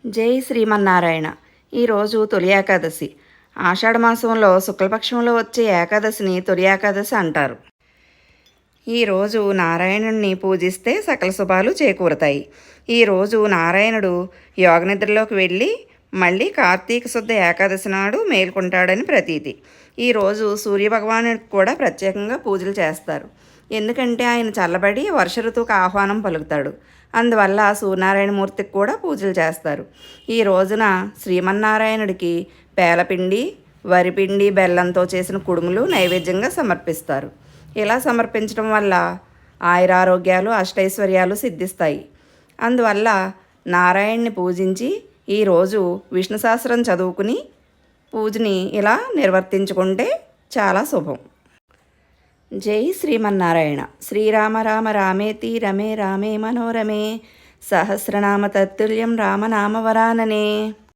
జై శ్రీమన్నారాయణ. ఈరోజు తొలి ఏకాదశి. ఆషాఢమాసంలో శుక్లపక్షంలో వచ్చే ఏకాదశిని తొలి ఏకాదశి అంటారు. ఈరోజు నారాయణుణ్ణి పూజిస్తే సకల శుభాలు చేకూరుతాయి. ఈరోజు నారాయణుడు యోగనిద్రలోకి వెళ్ళి మళ్ళీ కార్తీక శుద్ధ ఏకాదశి నాడు మేల్కొంటాడని ప్రతీతి. ఈరోజు సూర్యభగవానుడికి కూడా ప్రత్యేకంగా పూజలు చేస్తారు. ఎందుకంటే ఆయన చల్లబడి వర్ష ఋతువుకు ఆహ్వానం పలుకుతాడు. అందువల్ల సూర్యనారాయణమూర్తికి కూడా పూజలు చేస్తారు. ఈ రోజున శ్రీమన్నారాయణుడికి పేలపిండి, వరిపిండి, బెల్లంతో చేసిన కుడుములు నైవేద్యంగా సమర్పిస్తారు. ఇలా సమర్పించడం వల్ల ఆయురారోగ్యాలు, అష్టైశ్వర్యాలు సిద్ధిస్తాయి. అందువల్ల నారాయణ్ణి పూజించి ఈరోజు విష్ణు సహస్రం చదువుకుని పూజని ఇలా నిర్వర్తించుకుంటే చాలా శుభం. జై శ్రీమన్నారాయణ. శ్రీరామ రామ రామేతి రమే రామే మనోరమే సహస్రనామ తత్తుల్యం రామనామవరాననే.